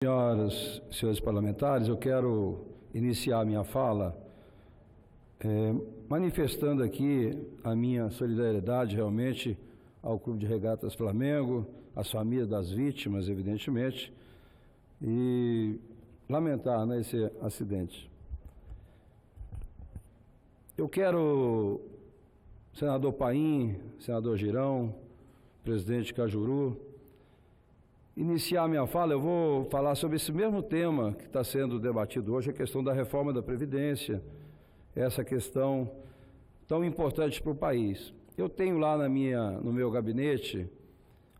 Senhoras e senhores parlamentares, eu quero iniciar minha fala manifestando aqui a minha solidariedade realmente ao Clube de Regatas Flamengo, às famílias das vítimas, evidentemente, e lamentar esse acidente. Eu quero, senador Paim, senador Girão, presidente Cajuru, iniciar minha fala. Eu vou falar sobre esse mesmo tema que está sendo debatido hoje, a questão da reforma da Previdência, essa questão tão importante para o país. Eu tenho lá no meu gabinete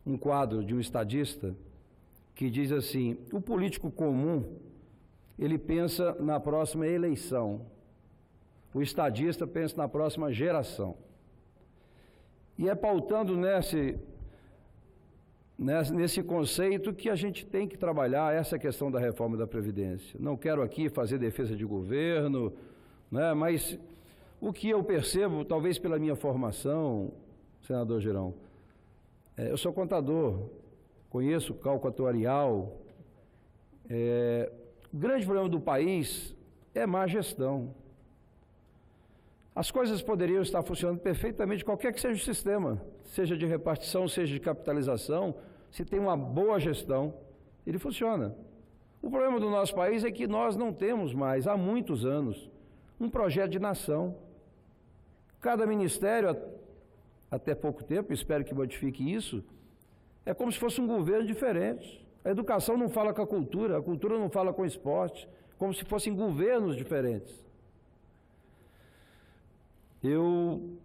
um quadro de um estadista que diz assim: o político comum, ele pensa na próxima eleição, o estadista pensa na próxima geração. E é pautando nesse conceito que a gente tem que trabalhar essa questão da reforma da Previdência. Não quero aqui fazer defesa de governo, mas o que eu percebo, talvez pela minha formação, senador Girão, eu sou contador, conheço cálculo atuarial. O grande problema do país é má gestão. As coisas poderiam estar funcionando perfeitamente, qualquer que seja o sistema, seja de repartição, seja de capitalização, se tem uma boa gestão, ele funciona. O problema do nosso país é que nós não temos mais, há muitos anos, um projeto de nação. Cada ministério, até pouco tempo, espero que modifique isso, é como se fosse um governo diferente. A educação não fala com a cultura não fala com o esporte, como se fossem governos diferentes. Eu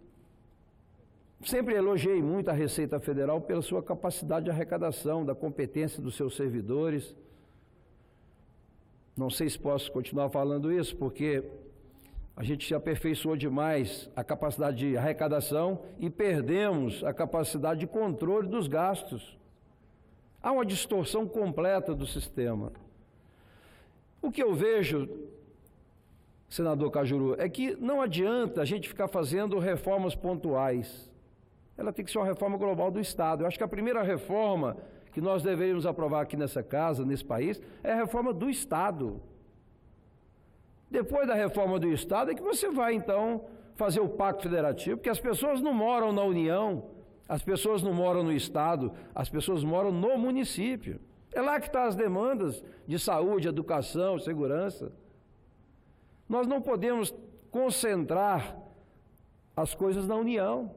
sempre elogiei muito a Receita Federal pela sua capacidade de arrecadação, da competência dos seus servidores. Não sei se posso continuar falando isso, porque a gente se aperfeiçoou demais a capacidade de arrecadação e perdemos a capacidade de controle dos gastos. Há uma distorção completa do sistema. O que eu vejo, senador Cajuru, é que não adianta a gente ficar fazendo reformas pontuais. Ela tem que ser uma reforma global do Estado. Eu acho que a primeira reforma que nós deveríamos aprovar aqui nessa casa, nesse país, é a reforma do Estado. Depois da reforma do Estado é que você vai, então, fazer o pacto federativo, porque as pessoas não moram na União, as pessoas não moram no Estado, as pessoas moram no município. É lá que estão as demandas de saúde, educação, segurança. Nós não podemos concentrar as coisas na União.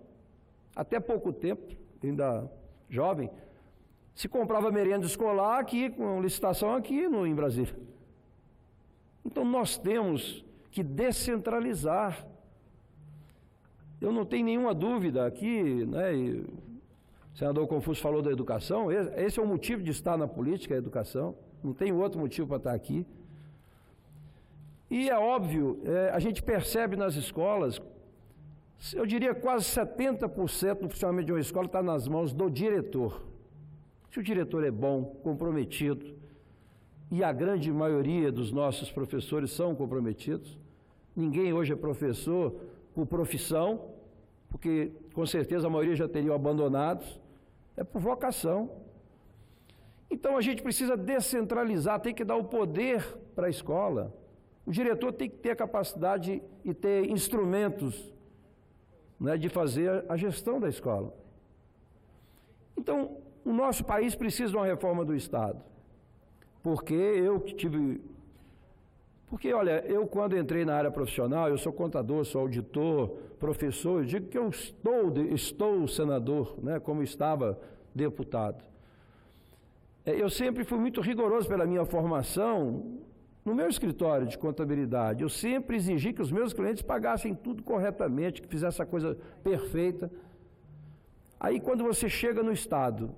Até pouco tempo, ainda jovem, se comprava merenda escolar aqui, com licitação aqui em Brasília. Então nós temos que descentralizar. Eu não tenho nenhuma dúvida aqui, o senador Confúcio falou da educação, esse é o motivo de estar na política, a educação, não tem outro motivo para estar aqui. E é óbvio, a gente percebe nas escolas, eu diria quase 70% do funcionamento de uma escola está nas mãos do diretor. Se o diretor é bom, comprometido, e a grande maioria dos nossos professores são comprometidos, ninguém hoje é professor por profissão, porque com certeza a maioria já teriam abandonados, é por vocação. Então a gente precisa descentralizar, tem que dar o poder para a escola. O diretor tem que ter a capacidade e ter instrumentos de fazer a gestão da escola. Então, o nosso país precisa de uma reforma do Estado. Porque, olha, eu quando entrei na área profissional, eu sou contador, sou auditor, professor, eu digo que eu estou senador, como estava deputado. Eu sempre fui muito rigoroso pela minha formação. No meu escritório de contabilidade, eu sempre exigi que os meus clientes pagassem tudo corretamente, que fizessem a coisa perfeita. Aí, quando você chega no Estado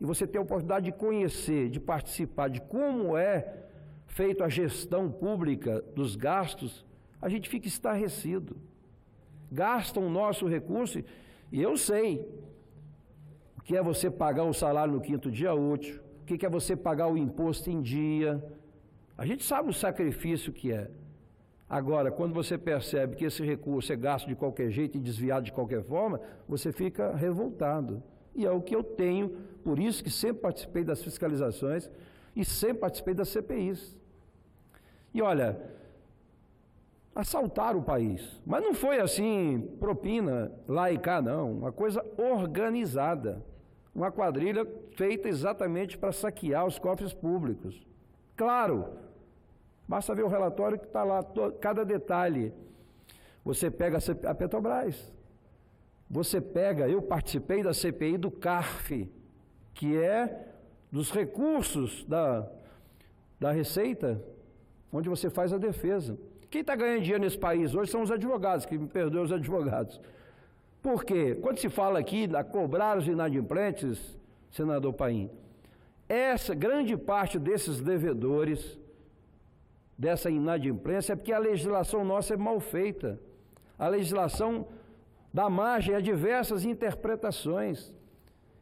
e você tem a oportunidade de conhecer, de participar de como é feita a gestão pública dos gastos, a gente fica estarrecido. Gastam o nosso recurso, e eu sei o que é você pagar o salário no 5º dia útil, o que é você pagar o imposto em dia. A gente sabe o sacrifício que é. Agora, quando você percebe que esse recurso é gasto de qualquer jeito e desviado de qualquer forma, você fica revoltado. E é o que eu tenho, por isso que sempre participei das fiscalizações e sempre participei das CPIs. E olha, assaltaram o país, mas não foi assim, propina lá e cá, não, uma coisa organizada, uma quadrilha feita exatamente para saquear os cofres públicos. Claro, basta ver o relatório que está lá, cada detalhe. Você pega a Petrobras, eu participei da CPI do CARF, que é dos recursos da Receita, onde você faz a defesa. Quem está ganhando dinheiro nesse país hoje são os advogados, que me perdoem os advogados. Por quê? Quando se fala aqui da cobrar os inadimplentes, senador Paim, essa grande parte desses devedores, dessa inadimplência, é porque a legislação nossa é mal feita. A legislação dá margem a diversas interpretações.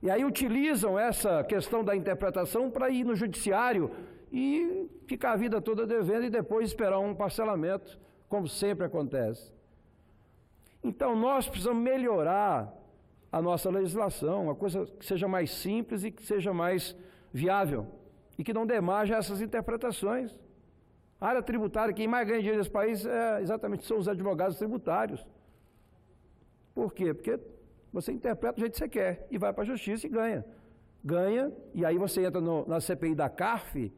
E aí utilizam essa questão da interpretação para ir no judiciário e ficar a vida toda devendo e depois esperar um parcelamento, como sempre acontece. Então, nós precisamos melhorar a nossa legislação, uma coisa que seja mais simples e que seja mais viável, e que não dê margem a essas interpretações. A área tributária, quem mais ganha dinheiro nesse país são os advogados tributários. Por quê? Porque você interpreta do jeito que você quer e vai para a justiça e ganha. Ganha, e aí você entra na CPI da CARF,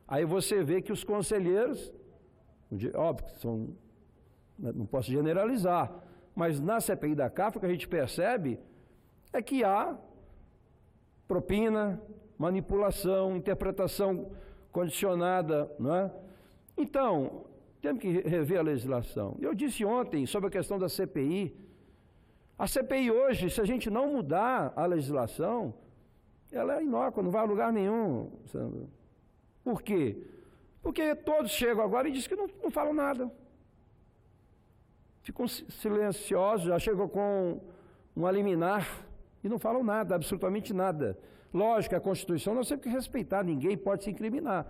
aí você vê que os conselheiros, óbvio, não posso generalizar, mas na CPI da CARF o que a gente percebe é que há propina, manipulação, interpretação condicionada, não é? Então, temos que rever a legislação. Eu disse ontem sobre a questão da CPI. A CPI hoje, se a gente não mudar a legislação, ela é inócua, não vai a lugar nenhum. Por quê? Porque todos chegam agora e dizem que não falam nada. Ficam silenciosos, já chegam com uma liminar e não falam nada, absolutamente nada. Lógico, a Constituição nós temos que respeitar, ninguém pode se incriminar.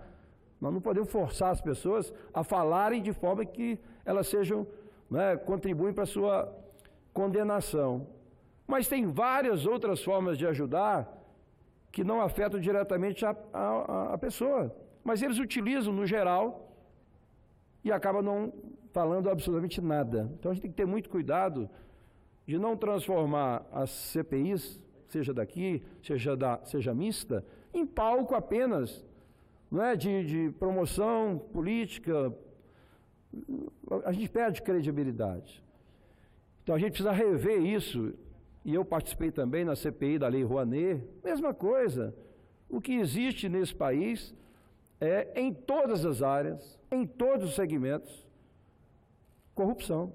Nós não podemos forçar as pessoas a falarem de forma que elas sejam, né, contribuem para a sua condenação. Mas tem várias outras formas de ajudar que não afetam diretamente a pessoa. Mas eles utilizam no geral e acabam não falando absolutamente nada. Então a gente tem que ter muito cuidado de não transformar as CPIs, seja daqui, seja mista, em palco apenas, não é, de promoção política. A gente perde credibilidade. Então a gente precisa rever isso, e eu participei também na CPI da Lei Rouanet, mesma coisa. O que existe nesse país é, em todas as áreas, em todos os segmentos, corrupção.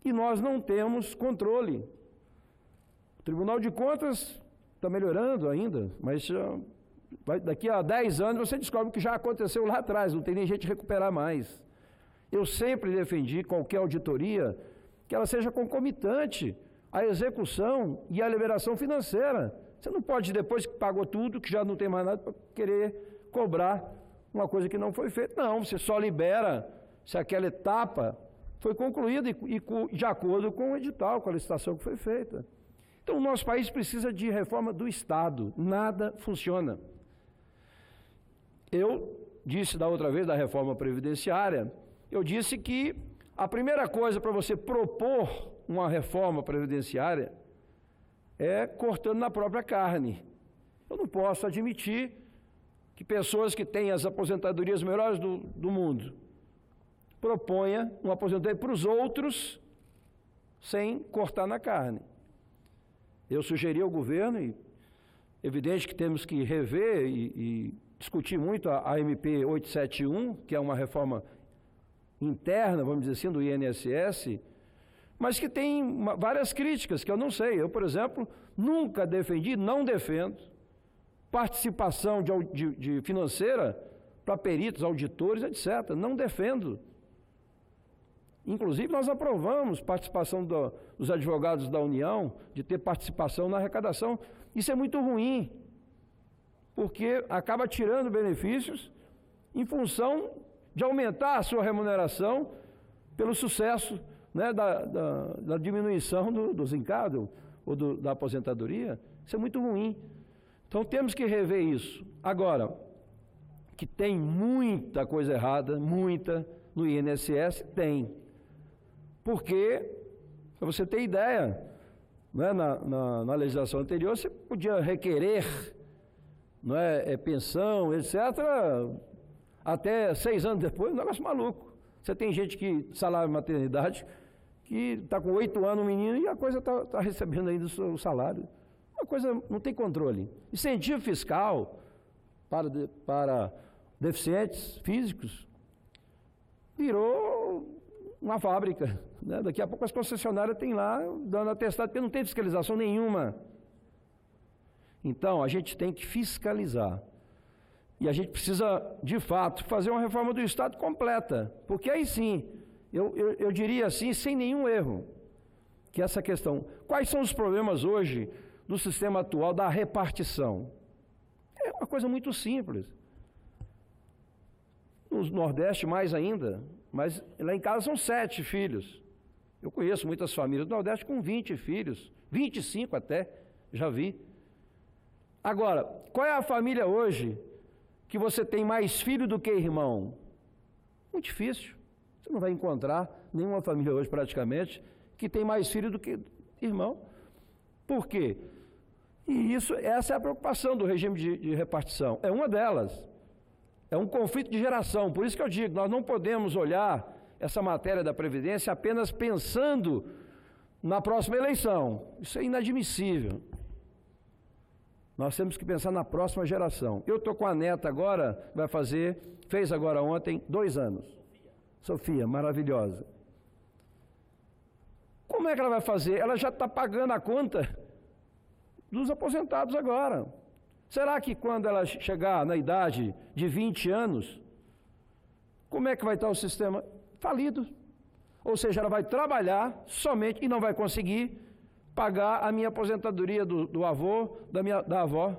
E nós não temos controle. O Tribunal de Contas está melhorando ainda, mas daqui a 10 anos você descobre que já aconteceu lá atrás, não tem nem jeito de recuperar mais. Eu sempre defendi qualquer auditoria que ela seja concomitante à execução e à liberação financeira. Você não pode, depois que pagou tudo, que já não tem mais nada, querer cobrar uma coisa que não foi feita. Não, você só libera se aquela etapa foi concluída e de acordo com o edital, com a licitação que foi feita. Então, o nosso país precisa de reforma do Estado. Nada funciona. Eu disse da outra vez da reforma previdenciária, eu disse que a primeira coisa para você propor uma reforma previdenciária é cortando na própria carne. Eu não posso admitir que pessoas que têm as aposentadorias melhores do mundo proponha uma aposentadoria para os outros sem cortar na carne. Eu sugeri ao governo, e evidente que temos que rever e discutir muito a MP 871, que é uma reforma interna, vamos dizer assim, do INSS, mas que tem várias críticas que eu não sei. Eu, por exemplo, nunca defendi, não defendo participação de financeira para peritos, auditores, etc. Não defendo. Inclusive, nós aprovamos participação dos advogados da União, de ter participação na arrecadação. Isso é muito ruim, porque acaba tirando benefícios em função de aumentar a sua remuneração pelo sucesso, né, da diminuição dos encargos ou da aposentadoria. Isso é muito ruim. Então temos que rever isso. Agora, que tem muita coisa errada, muita, no INSS, tem. Porque, para você ter ideia, né, na legislação anterior, você podia requerer, não é, pensão, etc., até 6 anos depois, um negócio maluco. Você tem gente que, salário de maternidade, que está com 8 anos o menino e a coisa está recebendo ainda o salário. Uma coisa, não tem controle. Incentivo fiscal para deficientes físicos virou uma fábrica, né? Daqui a pouco as concessionárias têm lá dando atestado, porque não tem fiscalização nenhuma. Então, a gente tem que fiscalizar. E a gente precisa, de fato, fazer uma reforma do Estado completa, porque aí sim, eu diria assim, sem nenhum erro, que essa questão, quais são os problemas hoje do sistema atual da repartição? É uma coisa muito simples. No Nordeste mais ainda, mas lá em casa são 7 filhos. Eu conheço muitas famílias do Nordeste com 20 filhos, 25 até, já vi. Agora, qual é a família hoje que você tem mais filho do que irmão? Muito difícil. Você não vai encontrar nenhuma família hoje, praticamente, que tem mais filho do que irmão. Por quê? E essa é a preocupação do regime de repartição. É uma delas. É um conflito de geração. Por isso que eu digo, nós não podemos olhar essa matéria da Previdência apenas pensando na próxima eleição. Isso é inadmissível. Nós temos que pensar na próxima geração. Eu estou com a neta agora, fez agora ontem, 2 anos. Sofia, maravilhosa. Como é que ela vai fazer? Ela já está pagando a conta dos aposentados agora. Será que quando ela chegar na idade de 20 anos, como é que vai estar o sistema? Falido. Ou seja, ela vai trabalhar somente e não vai conseguir pagar a minha aposentadoria do avô, da avó.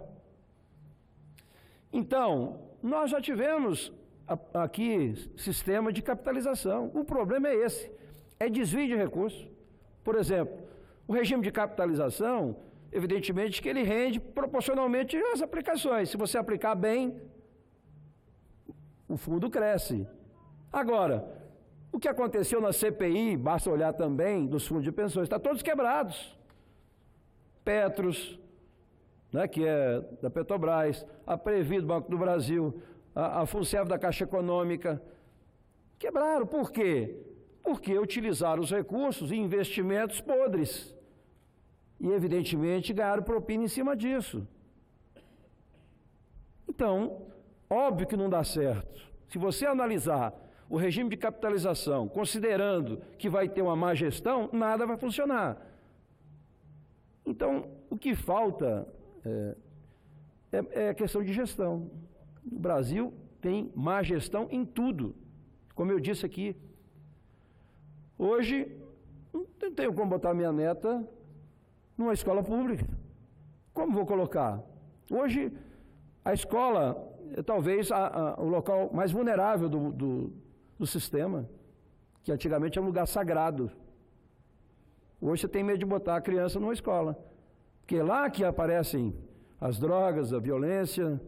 Então, nós já tivemos aqui sistema de capitalização. O problema é esse, é desvio de recursos. Por exemplo, o regime de capitalização, evidentemente que ele rende proporcionalmente às aplicações. Se você aplicar bem, o fundo cresce. Agora, o que aconteceu na CPI, basta olhar também dos fundos de pensões, está todos quebrados. Petros, né, que é da Petrobras, a Previ do Banco do Brasil, a Funserv da Caixa Econômica, quebraram. Por quê? Porque utilizaram os recursos em investimentos podres. E, evidentemente, ganharam propina em cima disso. Então, óbvio que não dá certo. Se você analisar o regime de capitalização, considerando que vai ter uma má gestão, nada vai funcionar. Então, o que falta é questão de gestão. O Brasil tem má gestão em tudo. Como eu disse aqui, hoje, não tenho como botar minha neta numa escola pública. Como vou colocar? Hoje, a escola é talvez o local mais vulnerável do sistema, que antigamente era um lugar sagrado. Hoje você tem medo de botar a criança numa escola, porque é lá que aparecem as drogas, a violência.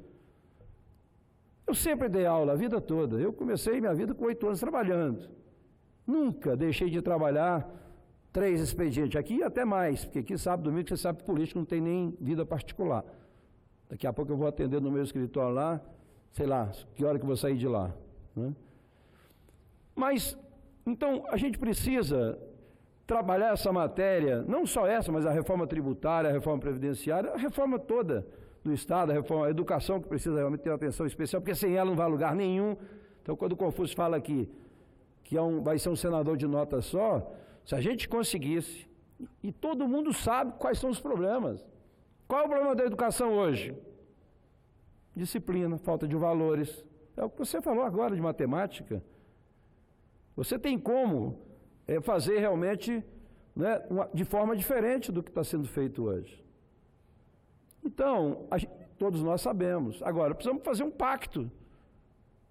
Eu sempre dei aula a vida toda. Eu comecei minha vida com 8 anos trabalhando. Nunca deixei de trabalhar 3 expedientes, aqui até mais, porque aqui sábado, domingo, você sabe que político não tem nem vida particular. Daqui a pouco eu vou atender no meu escritório lá, sei lá, que hora que eu vou sair de lá, né? Mas, então, a gente precisa trabalhar essa matéria, não só essa, mas a reforma tributária, a reforma previdenciária, a reforma toda do Estado, a educação que precisa realmente ter uma atenção especial, porque sem ela não vai a lugar nenhum. Então, quando o Confúcio fala aqui que vai ser um senador de nota só, se a gente conseguisse, e todo mundo sabe quais são os problemas. Qual é o problema da educação hoje? Disciplina, falta de valores. É o que você falou agora de matemática. Você tem como fazer realmente, né, de forma diferente do que está sendo feito hoje. Então, todos nós sabemos. Agora, precisamos fazer um pacto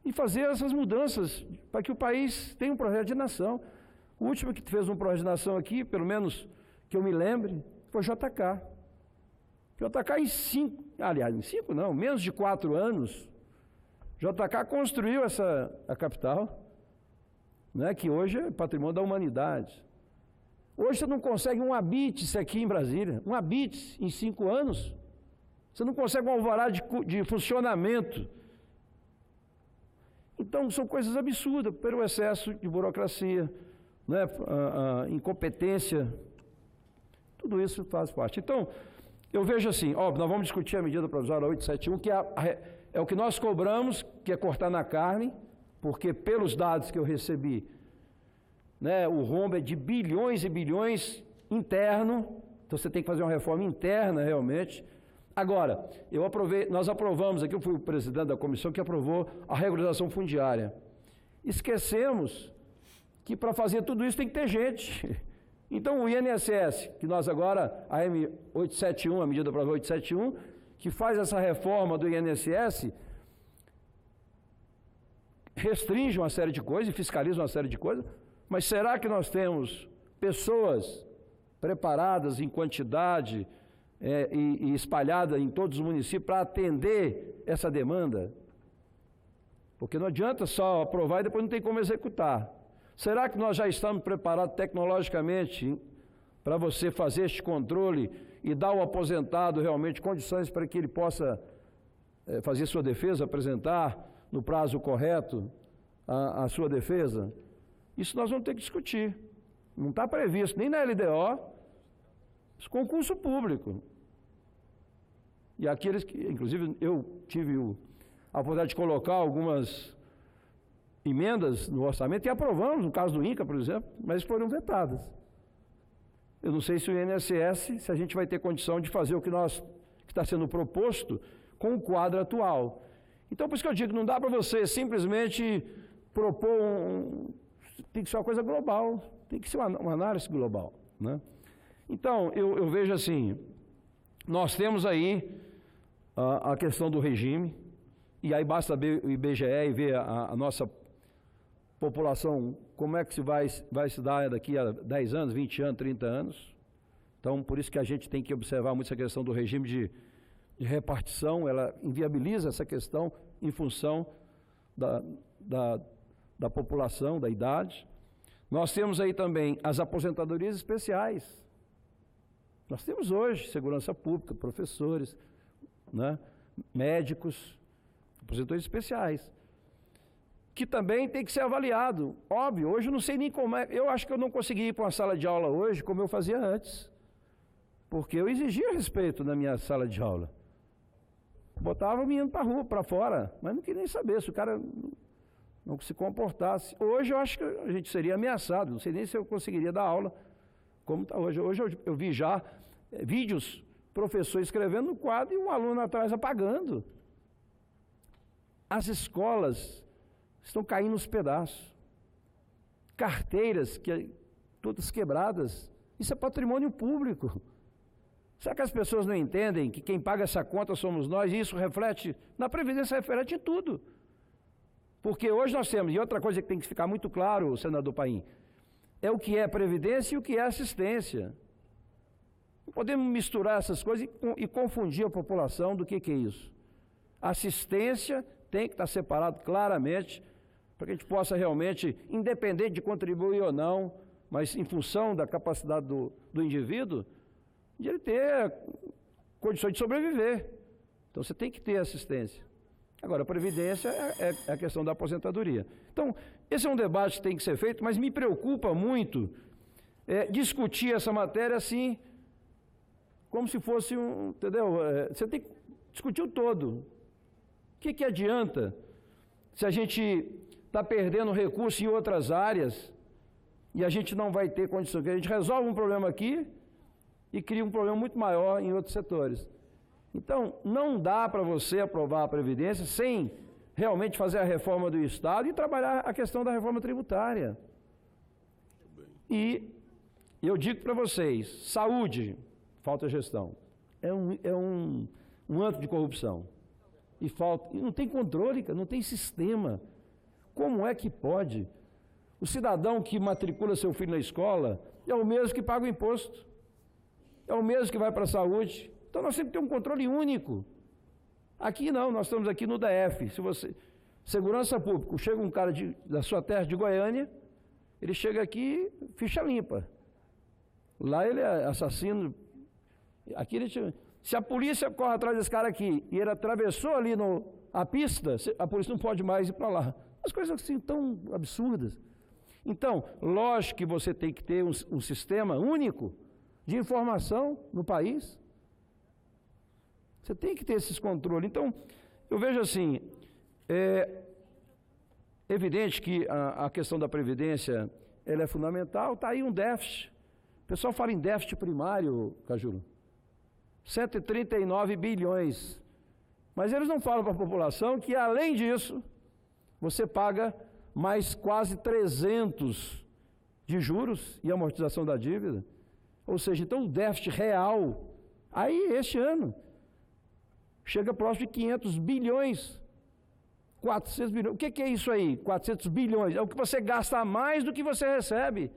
e fazer essas mudanças para que o país tenha um projeto de nação. O último que fez um projeto de nação aqui, pelo menos que eu me lembre, foi o JK. JK em 5 não, menos de 4 anos, JK construiu a capital, né, que hoje é patrimônio da humanidade. Hoje você não consegue um habites aqui em Brasília, um habites em 5 anos. Você não consegue um alvará de funcionamento. Então, são coisas absurdas, pelo excesso de burocracia, né, a incompetência, tudo isso faz parte. Então, eu vejo assim, óbvio, nós vamos discutir a medida provisória 871, que é o que nós cobramos, que é cortar na carne, porque pelos dados que eu recebi, né, o rombo é de bilhões e bilhões interno, então você tem que fazer uma reforma interna realmente. Agora, nós aprovamos aqui, eu fui o presidente da comissão que aprovou a regularização fundiária. Esquecemos que para fazer tudo isso tem que ter gente. Então o INSS, que nós agora, a M871, a medida provisória 871, que faz essa reforma do INSS, restringe uma série de coisas e fiscaliza uma série de coisas, mas será que nós temos pessoas preparadas em quantidade e espalhadas em todos os municípios para atender essa demanda? Porque não adianta só aprovar e depois não tem como executar. Será que nós já estamos preparados tecnologicamente para você fazer este controle e dar ao aposentado realmente condições para que ele possa fazer sua defesa, apresentar no prazo correto a sua defesa? Isso nós vamos ter que discutir. Não está previsto nem na LDO, concurso público. E aqueles que, inclusive, eu tive a oportunidade de colocar algumas emendas no orçamento e aprovamos, no caso do INCA, por exemplo, mas foram vetadas. Eu não sei se o INSS, se a gente vai ter condição de fazer o que está sendo proposto com o quadro atual. Então, por isso que eu digo, não dá para você simplesmente propor tem que ser uma coisa global, tem que ser uma análise global, né? Então, eu vejo assim, nós temos aí a questão do regime, e aí basta ver o IBGE e ver a nossa população, como é que vai se dar daqui a 10 anos, 20 anos, 30 anos. Então, por isso que a gente tem que observar muito essa questão do regime de repartição, ela inviabiliza essa questão em função da população, da idade. Nós temos aí também as aposentadorias especiais. Nós temos hoje segurança pública, professores, né, médicos, aposentadorias especiais, que também tem que ser avaliado. Óbvio, hoje eu não sei nem como é, eu acho que eu não consegui ir para uma sala de aula hoje como eu fazia antes, porque eu exigia respeito na minha sala de aula. Botava o menino para a rua, para fora, mas não queria nem saber se o cara não se comportasse. Hoje eu acho que a gente seria ameaçado, não sei nem se eu conseguiria dar aula como está hoje. Hoje eu vi já vídeos, professor escrevendo no quadro e um aluno atrás apagando. As escolas estão caindo nos pedaços. Carteiras todas quebradas. Isso é patrimônio público. Será que as pessoas não entendem que quem paga essa conta somos nós e isso reflete, na Previdência reflete em tudo? Porque hoje nós temos, e outra coisa que tem que ficar muito claro, senador Paim, é o que é Previdência e o que é assistência. Não podemos misturar essas coisas e confundir a população do que é isso. Assistência tem que estar separado claramente, para que a gente possa realmente, independente de contribuir ou não, mas em função da capacidade do indivíduo, de ele ter condições de sobreviver. Então você tem que ter assistência. Agora, a Previdência é a questão da aposentadoria. Então, esse é um debate que tem que ser feito, mas me preocupa muito discutir essa matéria assim, como se fosse entendeu? Você tem que discutir o todo. O que adianta se a gente está perdendo recursos em outras áreas e a gente não vai ter condição? Que a gente resolve um problema aqui e cria um problema muito maior em outros setores. Então, não dá para você aprovar a Previdência sem realmente fazer a reforma do Estado e trabalhar a questão da reforma tributária. E eu digo para vocês, saúde, falta gestão. É um antro de corrupção. E não tem controle, não tem sistema. Como é que pode? O cidadão que matricula seu filho na escola é o mesmo que paga o imposto. É o mesmo que vai para a saúde, Então nós temos que ter um controle único. Aqui não, nós estamos aqui no DF. Se você, segurança pública, chega um cara da sua terra de Goiânia, ele chega aqui, ficha limpa. Lá ele é assassino. Aqui ele se a polícia corre atrás desse cara aqui e ele atravessou ali a pista, a polícia não pode mais ir para lá. As coisas assim tão absurdas. Então, lógico que você tem que ter um sistema único de informação no país. Você tem que ter esses controles. Então, eu vejo assim, é evidente que a questão da Previdência ela é fundamental, está aí um déficit. O pessoal fala em déficit primário, Cajuru. 139 bilhões. Mas eles não falam para a população que, além disso, você paga mais quase 300 de juros e amortização da dívida. Ou seja, então o déficit real, aí este ano, chega próximo de 500 bilhões. 400 bilhões. O que é isso aí? 400 bilhões. É o que você gasta a mais do que você recebe.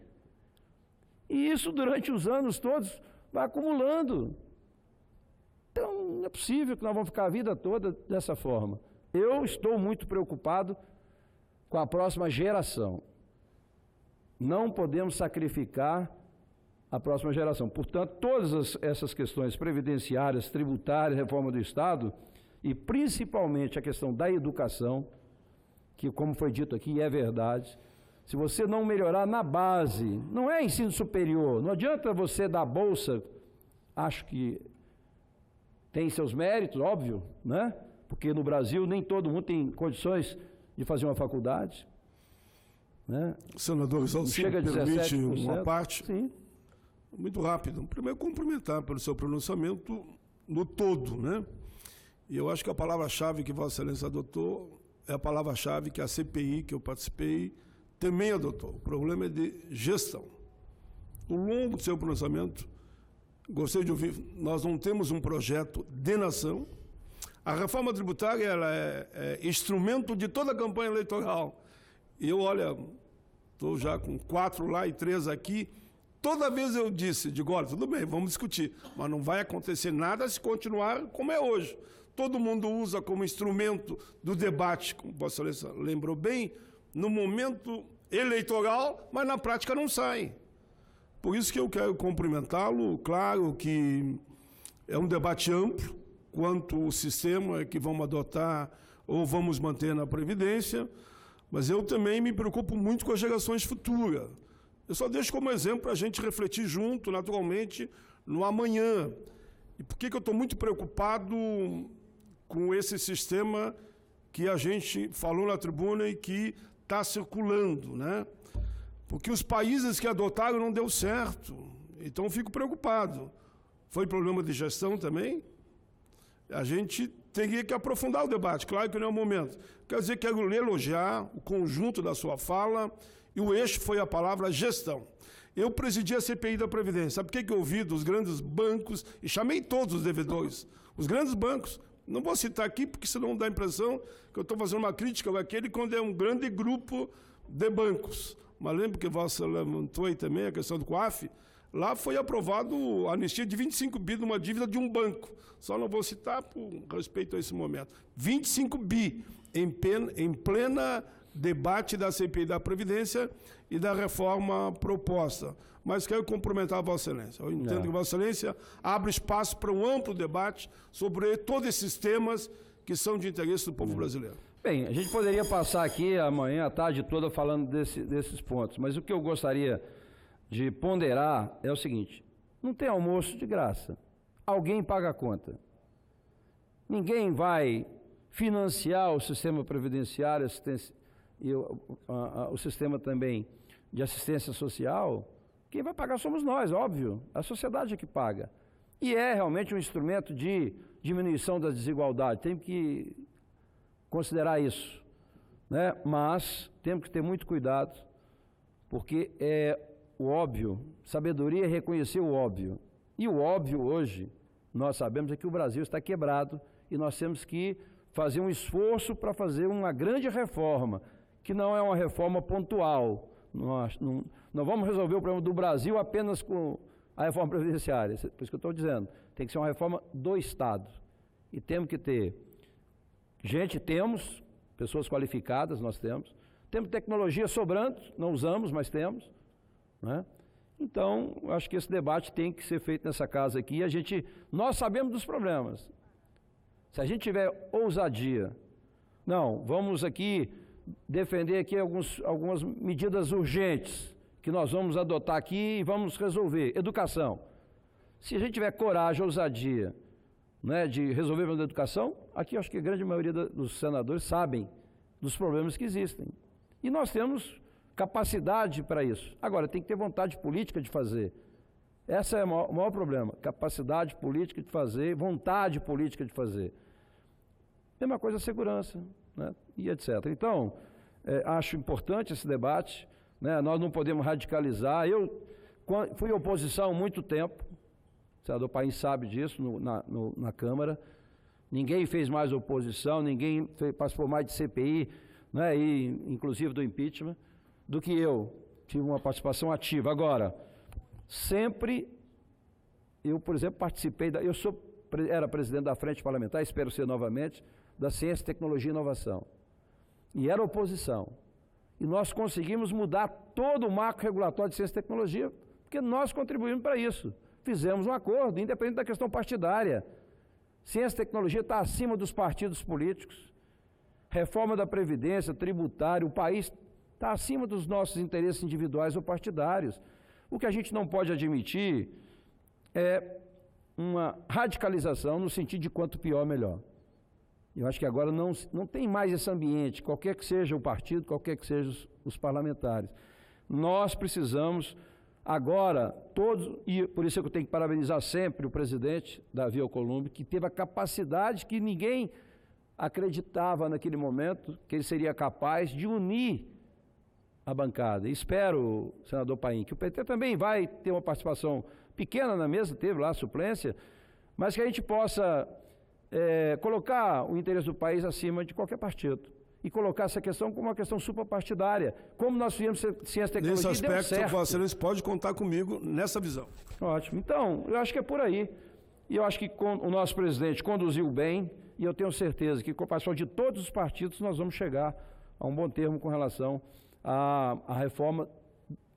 E isso durante os anos todos vai acumulando. Então, não é possível que nós vamos ficar a vida toda dessa forma. Eu estou muito preocupado com a próxima geração. Não podemos sacrificar a próxima geração. Portanto, todas essas questões previdenciárias, tributárias, reforma do Estado, e principalmente a questão da educação, que, como foi dito aqui, é verdade, se você não melhorar na base, não é ensino superior, não adianta você dar bolsa, acho que tem seus méritos, óbvio, né? Porque no Brasil nem todo mundo tem condições de fazer uma faculdade, né? Senador Isalci, chega a 17%. Permite uma parte? Sim. Muito rápido. Primeiro, cumprimentar pelo seu pronunciamento no todo, né? E eu acho que a palavra-chave que Vossa Excelência adotou é a palavra-chave que a CPI, que eu participei, também adotou. O problema é de gestão. Ao longo do seu pronunciamento, gostei de ouvir, nós não temos um projeto de nação. A reforma tributária ela é instrumento de toda a campanha eleitoral. E eu, olha, estou já com 4 lá e 3 aqui. Toda vez eu digo, olha, tudo bem, vamos discutir, mas não vai acontecer nada se continuar como é hoje. Todo mundo usa como instrumento do debate, como Vossa Excelência lembrou bem, no momento eleitoral, mas na prática não sai. Por isso que eu quero cumprimentá-lo. Claro que é um debate amplo quanto ao sistema que vamos adotar ou vamos manter na Previdência, mas eu também me preocupo muito com as gerações futuras. Eu só deixo como exemplo para a gente refletir junto, naturalmente, no amanhã. E por que eu estou muito preocupado com esse sistema que a gente falou na tribuna e que está circulando, né? Porque os países que adotaram não deu certo. Então, eu fico preocupado. Foi problema de gestão também? A gente teria que aprofundar o debate, claro que não é o momento. Quer dizer, quero lhe elogiar o conjunto da sua fala, e o eixo foi a palavra gestão. Eu presidi a CPI da Previdência. Sabe o que eu ouvi dos grandes bancos? E chamei todos os devedores. Os grandes bancos. Não vou citar aqui, porque senão dá a impressão que eu estou fazendo uma crítica àquele quando é um grande grupo de bancos. Mas lembro que você levantou aí também a questão do COAF. Lá foi aprovado a anistia de 25 bi numa dívida de um banco. Só não vou citar por respeito a esse momento. 25 bi em plena debate da CPI da Previdência e da reforma proposta. Mas quero cumprimentar a Vossa Excelência. Eu entendo que Vossa Excelência abre espaço para um amplo debate sobre todos esses temas que são de interesse do povo brasileiro. Bem, a gente poderia passar aqui amanhã, a tarde toda, falando desses pontos, mas o que eu gostaria de ponderar é o seguinte: não tem almoço de graça. Alguém paga a conta. Ninguém vai financiar o sistema previdenciário e o sistema também de assistência social. Quem vai pagar somos nós, óbvio. A sociedade é que paga. E é realmente um instrumento de diminuição da desigualdade. Tem que considerar isso, né? Mas temos que ter muito cuidado, porque é o óbvio, sabedoria é reconhecer o óbvio. E o óbvio hoje, nós sabemos, é que o Brasil está quebrado e nós temos que fazer um esforço para fazer uma grande reforma, que não é uma reforma pontual. Nós não vamos resolver o problema do Brasil apenas com a reforma previdenciária, por isso que eu estou dizendo, tem que ser uma reforma do Estado. E temos que ter temos, pessoas qualificadas nós temos tecnologia sobrando, não usamos, mas temos, né? Então, eu acho que esse debate tem que ser feito nessa casa aqui. Nós sabemos dos problemas. Se a gente tiver ousadia, não, vamos aqui defender aqui algumas medidas urgentes que nós vamos adotar aqui e vamos resolver. Educação. Se a gente tiver coragem, ousadia, né, de resolver o problema da educação, aqui eu acho que a grande maioria dos senadores sabem dos problemas que existem. E nós temos capacidade para isso. Agora, tem que ter vontade política de fazer. Esse é o maior problema. Capacidade política de fazer, vontade política de fazer. Mesma coisa a segurança, né, e etc. Então, acho importante esse debate, né, nós não podemos radicalizar. Eu fui oposição há muito tempo, o senador Paim sabe disso, na Câmara. Ninguém fez mais oposição, ninguém participou mais de CPI, né, e inclusive do impeachment, do que eu. Tive uma participação ativa. Agora, sempre, eu, por exemplo, participei, era presidente da Frente Parlamentar, espero ser novamente, da Ciência, Tecnologia e Inovação. E era oposição. E nós conseguimos mudar todo o marco regulatório de Ciência e Tecnologia, porque nós contribuímos para isso. Fizemos um acordo, independente da questão partidária. Ciência e Tecnologia está acima dos partidos políticos. Reforma da Previdência, tributária, o país está acima dos nossos interesses individuais ou partidários. O que a gente não pode admitir é uma radicalização no sentido de quanto pior, melhor. Eu acho que agora não tem mais esse ambiente, qualquer que seja o partido, qualquer que sejam os parlamentares. Nós precisamos agora, todos, e por isso é que eu tenho que parabenizar sempre o presidente Davi Alcolumbre, que teve a capacidade que ninguém acreditava naquele momento, que ele seria capaz de unir a bancada. Espero, senador Paim, que o PT também vai ter uma participação pequena na mesa, teve lá a suplência, mas que a gente possa colocar o interesse do país acima de qualquer partido e colocar essa questão como uma questão suprapartidária, como nós fizemos ciência e tecnologia. Nesse aspecto, Vossa Excelência pode contar comigo nessa visão. Ótimo. Então, eu acho que é por aí. E eu acho que o nosso presidente conduziu bem, e eu tenho certeza que com a participação de todos os partidos nós vamos chegar a um bom termo com relação à reforma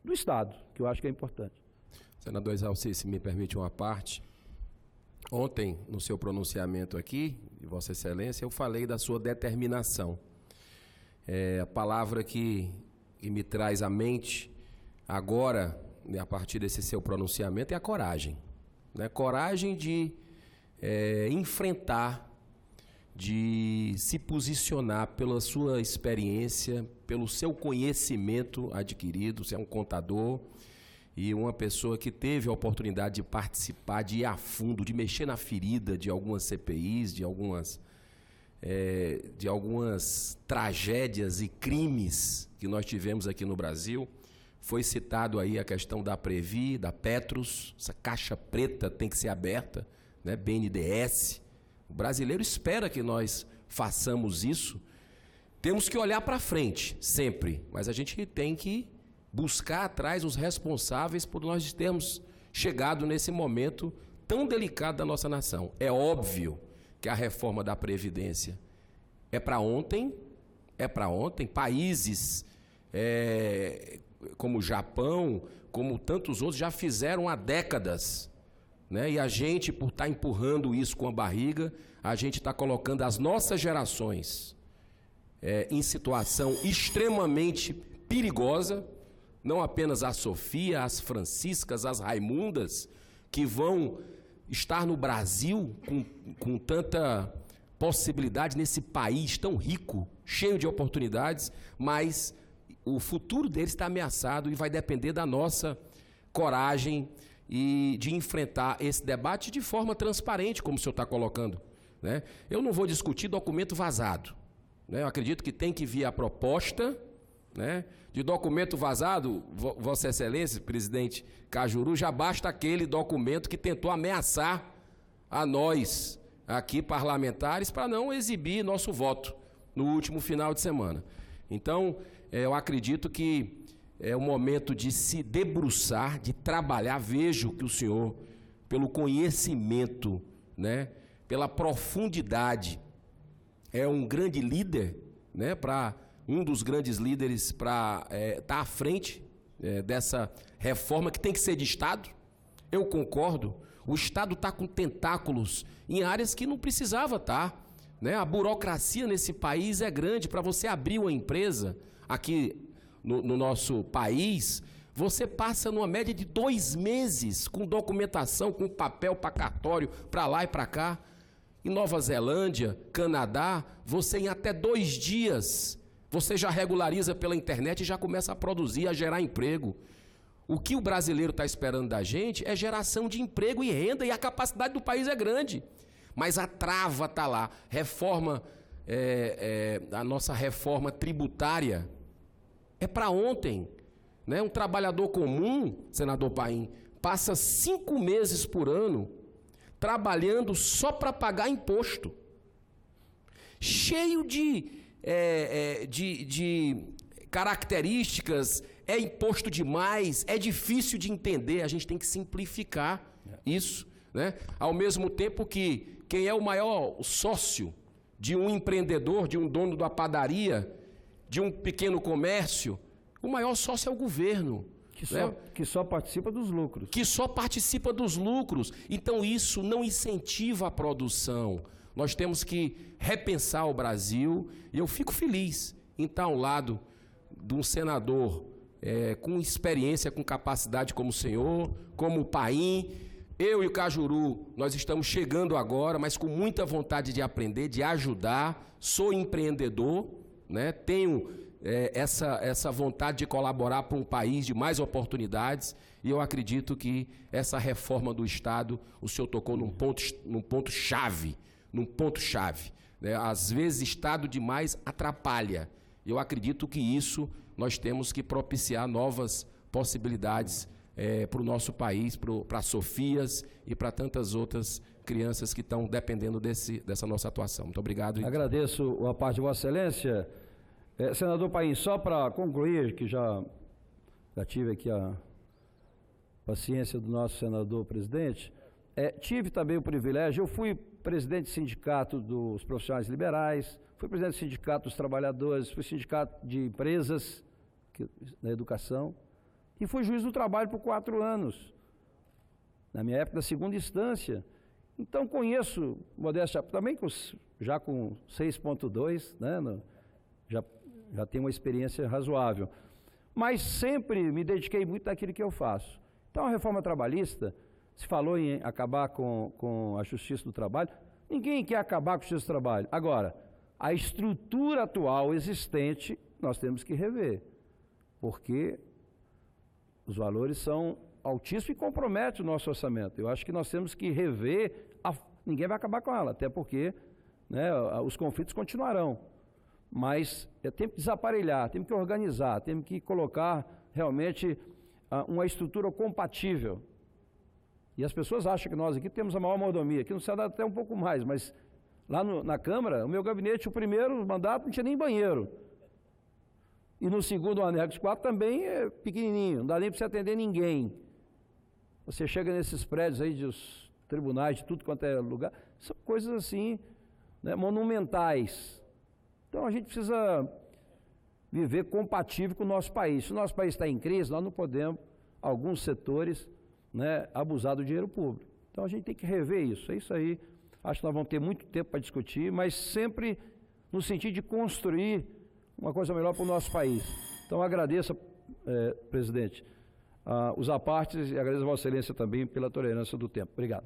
do Estado, que eu acho que é importante. Senador Exalci, se me permite uma parte. Ontem, no seu pronunciamento aqui, de Vossa Excelência, eu falei da sua determinação. A palavra que me traz à mente agora, né, a partir desse seu pronunciamento, é a coragem. Né? Coragem de enfrentar, de se posicionar pela sua experiência, pelo seu conhecimento adquirido. Você é um contador e uma pessoa que teve a oportunidade de participar, de ir a fundo, de mexer na ferida de algumas CPIs, de algumas tragédias e crimes que nós tivemos aqui no Brasil. Foi citado aí a questão da Previ, da Petros, essa caixa preta tem que ser aberta, né? BNDES. O brasileiro espera que nós façamos isso. Temos que olhar para frente, sempre, mas a gente tem que buscar atrás os responsáveis por nós termos chegado nesse momento tão delicado da nossa nação. É óbvio que a reforma da Previdência é para ontem. Países como o Japão, como tantos outros, já fizeram há décadas, né? E a gente, por estar empurrando isso com a barriga, a gente está colocando as nossas gerações em situação extremamente perigosa, não apenas a Sofia, as Franciscas, as Raimundas, que vão estar no Brasil com tanta possibilidade nesse país tão rico, cheio de oportunidades, mas o futuro deles está ameaçado e vai depender da nossa coragem e de enfrentar esse debate de forma transparente, como o senhor está colocando, né? Eu não vou discutir documento vazado, né? Eu acredito que tem que vir a proposta, né? De documento vazado, Vossa Excelência, presidente Cajuru, já basta aquele documento que tentou ameaçar a nós, aqui parlamentares, para não exibir nosso voto no último final de semana. Então, eu acredito que é o momento de se debruçar, de trabalhar. Vejo que o senhor, pelo conhecimento, né, pela profundidade, é um grande líder, né, um dos grandes líderes para estar à frente dessa reforma que tem que ser de Estado. Eu concordo. O Estado está com tentáculos em áreas que não precisava estar, né? A burocracia nesse país é grande. Para você abrir uma empresa aqui no nosso país, você passa numa média de 2 meses com documentação, com papel para cartório, para lá e para cá. Em Nova Zelândia, Canadá, você em até 2 dias, você já regulariza pela internet e já começa a produzir, a gerar emprego. O que o brasileiro está esperando da gente é geração de emprego e renda, e a capacidade do país é grande. Mas a trava está lá. A nossa reforma tributária é para ontem, né? Um trabalhador comum, senador Paim, passa 5 meses por ano trabalhando só para pagar imposto. Cheio de características, é imposto demais, é difícil de entender, a gente tem que simplificar isso, né? Ao mesmo tempo que quem é o maior sócio de um empreendedor, de um dono da padaria, de um pequeno comércio, o maior sócio é o governo. Que só participa dos lucros. Que só participa dos lucros. Então isso não incentiva a produção. Nós temos que repensar o Brasil, e eu fico feliz em estar ao lado de um senador com experiência, com capacidade como o senhor, como o Paim. Eu e o Cajuru, nós estamos chegando agora, mas com muita vontade de aprender, de ajudar. Sou empreendedor, né? Tenho essa vontade de colaborar para um país de mais oportunidades, e eu acredito que essa reforma do Estado, o senhor tocou num ponto-chave, né? Às vezes, Estado demais atrapalha. Eu acredito que isso nós temos que propiciar novas possibilidades para o nosso país, para Sofias e para tantas outras crianças que estão dependendo dessa nossa atuação. Muito obrigado. Agradeço a parte de Vossa Excelência. Senador Paim, só para concluir, que já tive aqui a paciência do nosso senador presidente, tive também o privilégio, eu fui presidente do Sindicato dos Profissionais Liberais, fui presidente do Sindicato dos Trabalhadores, fui sindicato de empresas na educação, e fui juiz do trabalho por 4 anos, na minha época da 2ª instância. Então conheço, modéstia, também já com 6.2, né, já tenho uma experiência razoável, mas sempre me dediquei muito àquilo que eu faço. Então a reforma trabalhista, se falou em acabar com a justiça do trabalho, ninguém quer acabar com a justiça do trabalho. Agora, a estrutura atual existente nós temos que rever, porque os valores são altíssimos e comprometem o nosso orçamento. Eu acho que nós temos que rever, ninguém vai acabar com ela, até porque, né, os conflitos continuarão. Mas temos que desaparelhar, temos que organizar, temos que colocar realmente uma estrutura compatível. E as pessoas acham que nós aqui temos a maior mordomia, aqui no Senado até um pouco mais, mas lá na Câmara, o meu gabinete, o primeiro mandato, não tinha nem banheiro. E no segundo, o anexo 4, também é pequenininho, não dá nem para você atender ninguém. Você chega nesses prédios aí dos tribunais, de tudo quanto é lugar, são coisas assim, né, monumentais. Então a gente precisa viver compatível com o nosso país. Se o nosso país está em crise, nós não podemos, alguns setores, né, abusar do dinheiro público. Então a gente tem que rever isso. É isso aí. Acho que nós vamos ter muito tempo para discutir, mas sempre no sentido de construir uma coisa melhor para o nosso país. Então agradeço, presidente, os apartes, e agradeço a Vossa Excelência também pela tolerância do tempo. Obrigado.